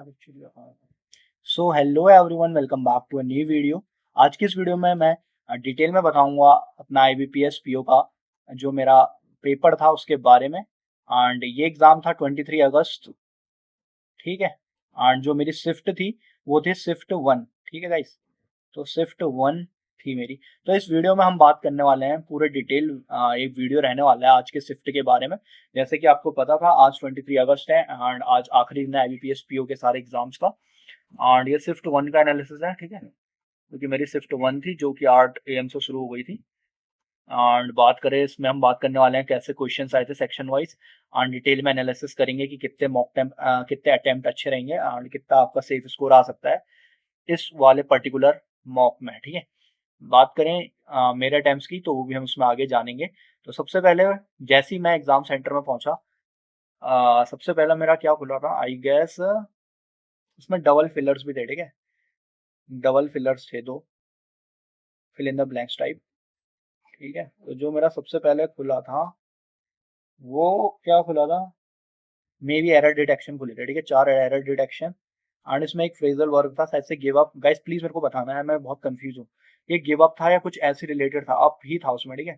So hello everyone, welcome back to a new video. आज की इस वीडियो में मैं डिटेल में बताऊंगा अपना IBPS PO का जो मेरा पेपर था उसके बारे में। एंड ये एग्ज़ाम था 23 अगस्त, ठीक है। एंड जो मेरी शिफ्ट थी वो थी शिफ्ट 1, ठीक है गाइस। तो शिफ्ट 1 थी मेरी। तो इस वीडियो में हम बात करने वाले हैं पूरे डिटेल, एक वीडियो रहने वाला है आज के शिफ्ट के बारे में। जैसे कि आपको पता था आज 23 अगस्त है एंड आज आखिरी दिन है IBPS PO के सारे एग्जाम्स का। एंड ये शिफ्ट 1 का एनालिसिस है, ठीक है, क्योंकि मेरी शिफ्ट 1 थी जो कि 8 AM से शुरू हो गई थी। एंड बात करें, इसमें हम बात करने वाले हैं कैसे क्वेश्चंस आए थे सेक्शन वाइज। एंड डिटेल में एनालिसिस करेंगे कि कितने कितने अटेम्प्ट अच्छे रहेंगे एंड कितना आपका सेफ स्कोर आ सकता है इस वाले पर्टिकुलर मॉक में, ठीक है। बात करें मेरे अटेम्प्ट्स की, तो वो भी हम उसमें आगे जानेंगे। तो सबसे पहले जैसे ही मैं एग्जाम सेंटर में पहुंचा, सबसे पहला मेरा क्या खुला था, आई गेस इसमें डबल फिलर्स भी थे, ठीक है। डबल फिलर्स थे दो, fill in the blanks type, ठीक है। तो जो मेरा सबसे पहले खुला था वो क्या खुला था, मेरी एरर डिटेक्शन खुली थी, ठीक है, 4 एरर डिटेक्शन। एंड इसमें एक फ्रेजल वर्ब था शायद से गिव अप। गाइस प्लीज मेरे को बताना है, मैं बहुत कंफ्यूज हूँ, ये गिव अप था या कुछ ऐसे रिलेटेड था, अप ही था उसमें, ठीक है,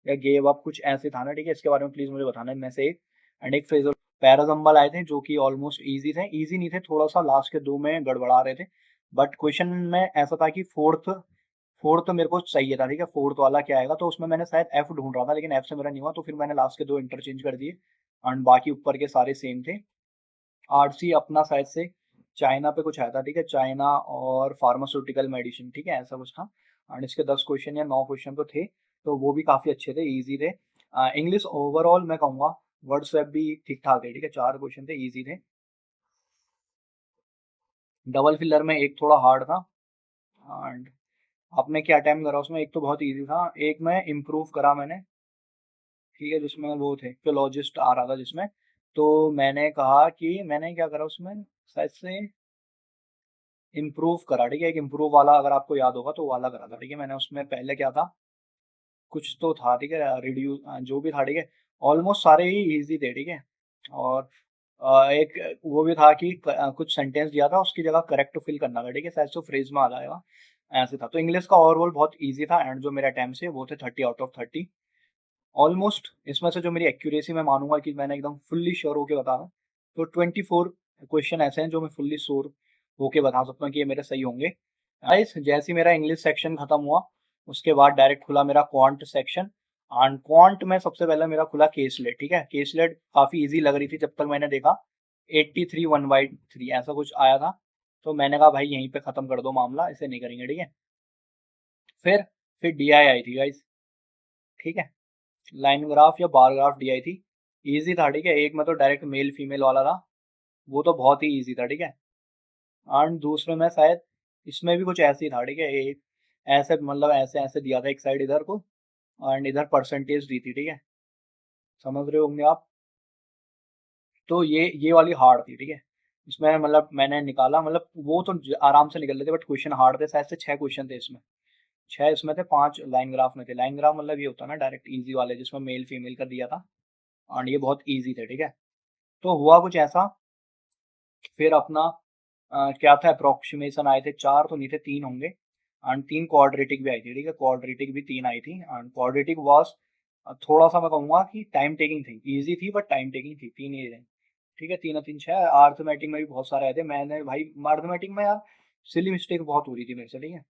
या गिव अप कुछ ऐसे था ना, ठीक है। इसके बारे में प्लीज मुझे बताना है इनमें से एक। एंड एक फ्रेजल पैराजम्बल आए थे जो कि ऑलमोस्ट इजी थे, इजी नहीं थे, थोड़ा सा लास्ट के दो में गड़बड़ा रहे थे। बट क्वेश्चन में ऐसा था कि फोर्थ फोर्थ मेरे को चाहिए था, ठीक है, फोर्थ वाला क्या आएगा। तो उसमें मैंने शायद एफ ढूंढ रहा था लेकिन एफ से मेरा नहीं हुआ, तो फिर मैंने लास्ट के दो इंटरचेंज कर दिए एंड बाकी ऊपर के सारे सेम थे। आरसी अपना शायद से चाइना पे कुछ आया था, ठीक है, चाइना और फार्मास्यूटिकल मेडिसिन, ठीक है, ऐसा कुछ था। एंड इसके 10 क्वेश्चन या 9 क्वेश्चन तो थे, तो वो भी काफी अच्छे थे, इजी थे। इंग्लिश ओवरऑल मैं कहूँगा वर्ड स्वैप भी ठीक ठाक थे, ठीक है, 4 क्वेश्चन थे, इजी थे। डबल फिलर में एक थोड़ा हार्ड था। एंड आपने क्या अटेम्प्ट करा उसमें, एक तो बहुत इजी था, एक में इम्प्रूव करा मैंने, ठीक है, जिसमें वो थे फिलोलॉजिस्ट आ रहा था जिसमें। तो मैंने कहा कि मैंने क्या करा उसमें, शायद से इम्प्रूव करा, ठीक है, एक इम्प्रूव वाला अगर आपको याद होगा तो वाला करा था, ठीक है। मैंने उसमें पहले क्या था, कुछ तो था, ठीक है, रिड्यूस जो भी था, ठीक है, ऑलमोस्ट सारे ही इजी थे, ठीक है। और एक वो भी था कि कुछ सेंटेंस दिया था उसकी जगह करेक्ट फिल करना था, ठीक है, शायद से फ्रेज में आ जाएगा, ऐसे था। तो इंग्लिश का ओवरऑल बहुत इजी था एंड जो मेरे अटेम्प्ट है वो थे 30 आउट ऑफ 30 ऑलमोस्ट। इसमें से जो मेरी एक्यूरेसी मैं मानूंगा कि मैंने एकदम फुल्ली श्योर होके बता रहा हूँ, तो 24 क्वेश्चन ऐसे हैं जो मैं फुल्ली श्योर होके बता सकता हूँ कि ये मेरे सही होंगे। गाइस जैसे ही मेरा इंग्लिश सेक्शन खत्म हुआ उसके बाद डायरेक्ट खुला मेरा क्वांट सेक्शन। एंड क्वांट में सबसे पहले मेरा खुला केसलेट, ठीक है, केसलेट काफी इजी लग रही थी जब तक मैंने देखा 83 1/3 ऐसा कुछ आया था। तो मैंने कहा भाई यहीं पे खत्म कर दो मामला, इसे नहीं करेंगे, ठीक है। फिर DI आई थी गाइस, ठीक है, लाइन ग्राफ या बार ग्राफ DI थी, इजी था, ठीक है। एक में तो डायरेक्ट मेल फीमेल वाला था, वो तो बहुत ही इजी था, ठीक है। एंड दूसरे में शायद इसमें भी कुछ ऐसे ही था, ठीक है, एक ऐसे मतलब ऐसे ऐसे दिया था एक साइड इधर को एंड इधर परसेंटेज दी थी, ठीक है, समझ रहे होंगे आप। तो ये वाली हार्ड थी, ठीक है। इसमें मतलब मैंने निकाला, मतलब वो तो आराम से निकल लेते बट क्वेश्चन हार्ड थे, शायद से 6 क्वेश्चन थे इसमें, 6 इसमें थे, 5 लाइन ग्राफ में थे। लाइन ग्राफ मतलब ये होता है ना डायरेक्ट इजी वाले जिसमें मेल फीमेल का दिया था एंड ये बहुत इजी थे, ठीक है। तो हुआ कुछ ऐसा, फिर अपना क्या था, अप्रोक्सीमेशन आए थे, चार तो नहीं थे, तीन होंगे एंड तीन क्वाड्रेटिक भी आई थी, ठीक है, क्वाड्रेटिक भी तीन आई थी। एंड क्वाड्रेटिक वाज थोड़ा सा मैं कहूँगा कि टाइम टेकिंग थी, इजी थी बट टाइम टेकिंग थी, तीन ही थे, ठीक है, तीन और तीन छः। अर्थमेटिक में भी बहुत सारे आए थे, मैंने भाई अर्थमेटिक में यार सिली मिस्टेक बहुत हो रही थी मेरे से, ठीक है।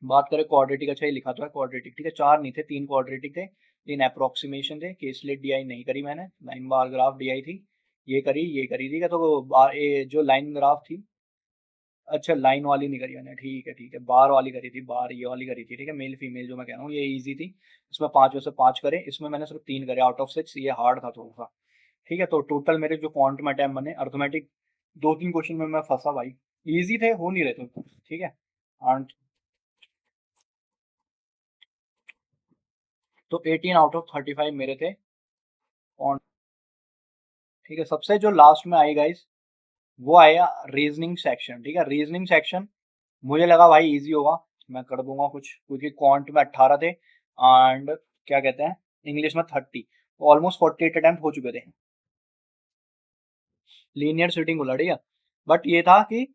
बात करें क्वाड्रेटिक, अच्छा ये लिखा तो है क्वाड्रेटिक, ठीक है, चार नहीं थे, तीन क्वाड्रेटिक थे, तीन अप्रोक्सीमेशन थे। केसलेट DI नहीं करी मैंने, लाइन बार ग्राफ DI थी, ये करी, ठीक है। तो जो लाइन ग्राफ थी, अच्छा लाइन वाली नहीं करी मैंने, ठीक है ठीक है, बार वाली करी थी, बार ये वाली करी थी, ठीक है, मेल फीमेल जो मैं कह रहा हूँ ये इजी थी। इसमें पांच में से पांच करे, इसमें मैंने सिर्फ तीन करे आउट ऑफ 6, ये हार्ड था थोड़ा सा, ठीक है। तो टोटल मेरे जो क्वांट में टाइम बने अर्थमेटिक, दो तीन क्वेश्चन में मैं फंसा भाई, इजी थे, हो नहीं रहे थे, ठीक है। एंड तो 18 आउट ऑफ 35 मेरे थे क्वांट, ठीक है। सबसे जो लास्ट में आई गाइस वो आया रीजनिंग सेक्शन, ठीक है, रीजनिंग सेक्शन मुझे लगा भाई इजी होगा, मैं कर दूंगा कुछ, क्योंकि क्वांट में 18 थे एंड क्या कहते हैं इंग्लिश में 30, ऑलमोस्ट 48 अटेम्प्ट हो चुके थे। लीनियर सीटिंग बोला, ठीक है। बट ये था कि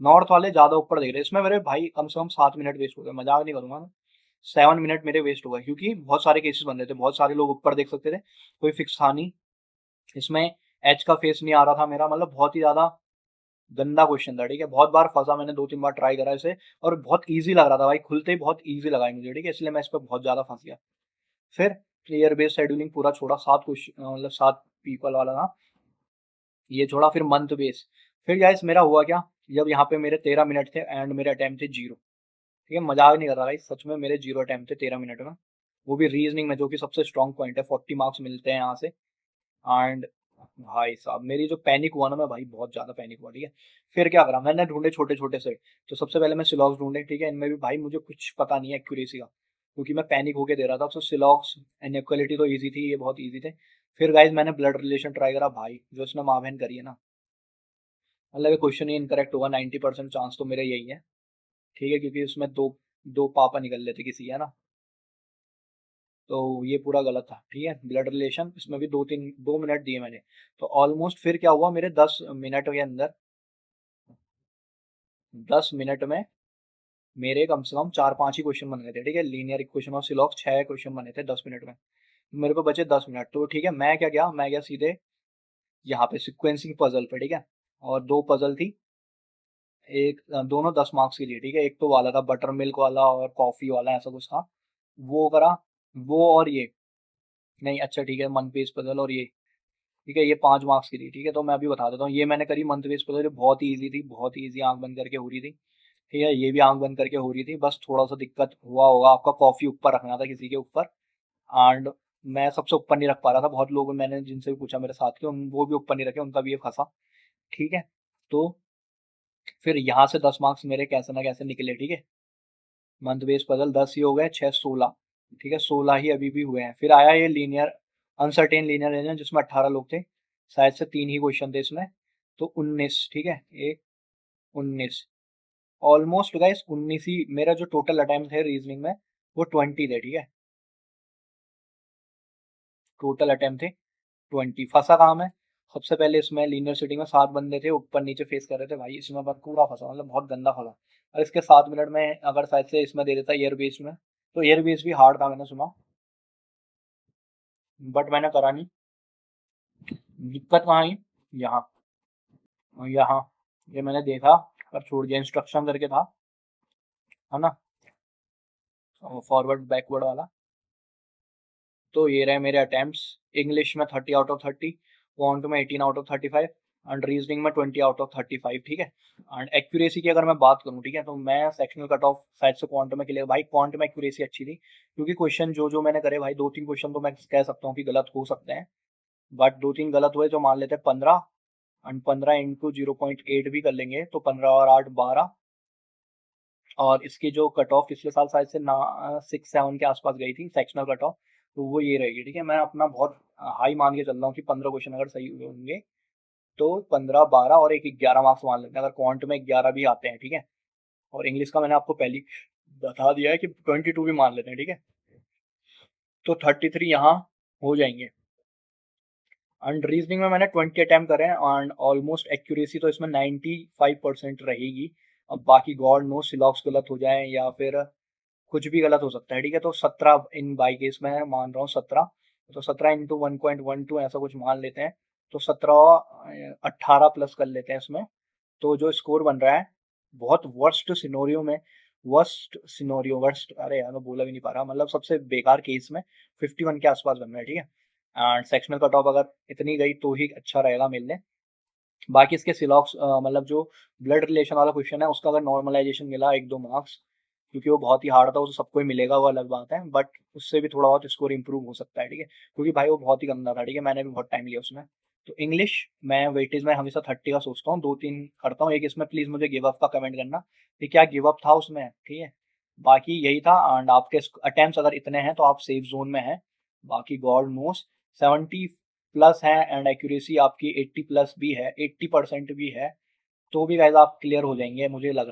नॉर्थ वाले ज़्यादा ऊपर देख रहे, इसमें मेरे भाई कम से कम 7 मिनट वेस्ट हो गए, मजाक नहीं करूंगा मैं। 7 मिनट मेरे वेस्ट हो गए, क्योंकि बहुत सारे केसेस बन रहे थे, बहुत सारे लोग ऊपर देख सकते थे, कोई फिक्स था नहीं इसमें। एच का फेस नहीं आ रहा था मेरा, मतलब बहुत ही ज्यादा गंदा क्वेश्चन था, ठीक है। बहुत बार फंसा मैंने, 2-3 बार ट्राई करा इसे, और बहुत ईजी लग रहा था भाई, खुलते ही बहुत ईजी लगा है मुझे, ठीक है, इसलिए मैं इस पर बहुत ज्यादा फंस गया। फिर प्लेयर बेस्ड शेड्यूलिंग पूरा छोड़ा, 7 क्वेश्चन मतलब 7 पीपल वाला था, ये छोड़ा। फिर मंथ बेस। फिर गाइस मेरा हुआ क्या, जब यहाँ पे मेरे 13 मिनट थे एंड मेरे अटेम्प्ट थे 0, ठीक है, मजाक नहीं कर रहा भाई, सच में मेरे 0 अटेम्प्ट थे 13 मिनट में, वो भी रीजनिंग में, जो कि सबसे स्ट्रॉन्ग पॉइंट है, 40 मार्क्स मिलते हैं यहाँ से। एंड भाई साहब मेरी जो पैनिक हुआ ना, मैं भाई बहुत ज्यादा पैनिक हुआ, ठीक है। फिर क्या करा मैंने, ढूंढे छोटे छोटे से। तो सबसे पहले मैं सिलॉक्स ढूंढे, ठीक है, इनमें भी भाई मुझे कुछ पता नहीं है एक्यूरेसी का, क्योंकि मैं पैनिक होके दे रहा था। तो सिलॉक्स इनइक्वालिटी तो इजी थी, ये बहुत इजी थे। फिर गाइज मैंने ब्लड रिलेशन ट्राई करा, भाई जो उसने माँ बहन करी है ना, मतलब क्वेश्चन ही इनकरेक्ट होगा, 90% चांस तो मेरे यही है, ठीक है, क्योंकि उसमें दो दो पापा निकल लेते किसी, है ना। तो ये पूरा गलत था, ठीक है। ब्लड रिलेशन इसमें भी 2-3 2 मिनट दिए मैंने। तो ऑलमोस्ट फिर क्या हुआ, मेरे 10 मिनट के अंदर, 10 मिनट में मेरे कम से कम 4-5 ही क्वेश्चन बन गए थे, ठीक है। लीनियर इक्वेशन और सिलॉक्स 6 क्वेश्चन बने थे 10 मिनट में। मेरे को बचे 10 मिनट, तो ठीक है, मैं क्या गया, मैं गया सीधे यहाँ पे सिक्वेंसिंग पजल पे, ठीक है। और दो पजल थी, एक दोनों 10 मार्क्स की थी, ठीक है। एक तो वाला था बटर मिल्क वाला और कॉफी वाला, ऐसा कुछ था, वो करा। वो और ये, नहीं अच्छा ठीक है, मन पेज पजल और ये, ठीक है, ये 5 मार्क्स की थी, ठीक है। तो मैं अभी बता देता हूँ, ये मैंने करी मंथ बेस पर, बहुत ही ईजी थी, बहुत ही ईजी, आंख बंद करके हो रही थी, ठीक है। ये भी आंख बंद करके हो रही थी, बस थोड़ा सा दिक्कत हुआ होगा, आपका कॉफी ऊपर रखना था किसी के ऊपर। एंड मैं सबसे ऊपर नहीं रख पा रहा था, बहुत लोग मैंने जिनसे भी पूछा मेरे साथ के, वो भी ऊपर नहीं रखे, उनका भी ये फंसा, ठीक है। तो फिर यहाँ से 10 मार्क्स मेरे कैसे ना कैसे निकले, ठीक है। मंथ बेस पजल 10 ही हो गए, 6 16, ठीक है, 16 ही अभी भी हुए हैं। फिर आया ये लीनियर अनसर्टेन लीनियर रीजन, जिसमें 18 लोग थे, शायद से 3 ही क्वेश्चन थे इसमें, तो 19, ठीक है, एक 19, ऑलमोस्ट गाइस 19 ही मेरा जो टोटल अटेम्प्ट है रीजनिंग में, वो 20 थे, ठीक है। टोटल अटेम्प्ट थे 20। फंसा कहाँ मैं, सबसे पहले इसमें लीनियर सिटी में 7 बंदे थे, ऊपर नीचे फेस कर रहे थे भाई, इसमें मैं पूरा फंसा, मतलब बहुत गंदा फंसा। और इसके 7 मिनट में अगर शायद से इसमें दे देता ईयर बेस्ड में, तो ईयर बेस्ड भी हार्ड था मैंने सुना, बट मैंने करा नहीं। दिक्कत कहाँ आई, यहाँ, यहाँ, ये मैंने देखा पर छोड़ दिया, इंस्ट्रक्शन करके था, है ना, फॉरवर्ड बैकवर्ड वाला। तो ये रहे मेरे अटेम्प्ट्स, इंग्लिश में 30 आउट ऑफ 30, क्वांट में 18 आउट ऑफ 35, एंड रीजनिंग में 20 आउट ऑफ 35, ठीक है। एंड एक्यूरेसी की अगर मैं बात करूँ, ठीक है, तो मैं सेक्शनल कट ऑफ शायद से क्वांट में क्लियर, भाई क्वांट में एक्यूरेसी अच्छी थी, क्योंकि क्वेश्चन जो जो मैंने करे भाई, 2-3 क्वेश्चन तो मैं कह सकता हूँ कि गलत हो सकते हैं, बट 2-3 गलत हुए, जो मान लेते हैं 15, एंड 15 इंटू 0.8 भी कर लेंगे, तो 15 और 8 12, और इसकी जो कट ऑफ पिछले साल शायद से ना 6-7 के आसपास गई थी सेक्शनल कट ऑफ, तो वो ये रहेगी, ठीक है। मैं अपना बहुत हाई मान के चल रहा हूँ कि 15 क्वेश्चन अगर सही हुए होंगे, तो 15 12 और एक 11 मार्क्स मान लेते हैं, अगर क्वांट में 11 भी आते हैं, ठीक है। और इंग्लिश का मैंने आपको पहले ही बता दिया है कि 22 भी मान लेते हैं, ठीक है, तो 33 यहाँ हो जाएंगे। एंड रीजनिंग में मैंने 20 अटैम्प्ट करे हैं, एंड ऑलमोस्ट एक्यूरेसी तो इसमें 95% रहेगी। अब बाकी गॉड नो, सिलॉक्स गलत हो जाए या फिर कुछ भी गलत हो सकता है, ठीक है। तो 17 इन बाई केस में मान रहा हूँ 17, तो 17 इंटू 1.12 ऐसा कुछ मान लेते हैं, तो 17 18 प्लस कर लेते हैं इसमें। तो जो स्कोर बन रहा है, बहुत वर्स्ट, अरे यार मैं बोला भी नहीं पा रहा, मतलब सबसे बेकार केस में 51 के आसपास बन रहा है, ठीक है। एंड सेक्शनल कट ऑफ अगर इतनी गई तो ही अच्छा रहेगा मिलने। बाकी इसके सिलॉक्स मतलब जो ब्लड रिलेशन वाला क्वेश्चन है, उसका अगर नॉर्मलाइजेशन मिला 1-2 मार्क्स, क्योंकि वो बहुत ही हार्ड था, वो तो सबको ही मिलेगा, वो अलग बात है, बट उससे भी थोड़ा बहुत स्कोर इंप्रूव हो सकता है, ठीक है, क्योंकि भाई वो बहुत ही गंदा था, ठीक है, मैंने भी बहुत टाइम लिया उसमें। तो इंग्लिश मैं वेटेज में हमेशा 30 का सोचता हूँ, 2-3 करता हूँ, एक इसमें प्लीज मुझे गिव अप का कमेंट करना कि क्या गिव अप था उसमें, ठीक है। बाकी यही था, एंड आपके अटेम्प्ट्स अगर इतने हैं तो आप सेफ जोन में हैं। बाकी गॉड नोस, 70 प्लस है, एंड एक्यूरेसी आपकी 80 प्लस भी है, 80% भी है, तो भी गाइस आप क्लियर हो जाएंगे मुझे लग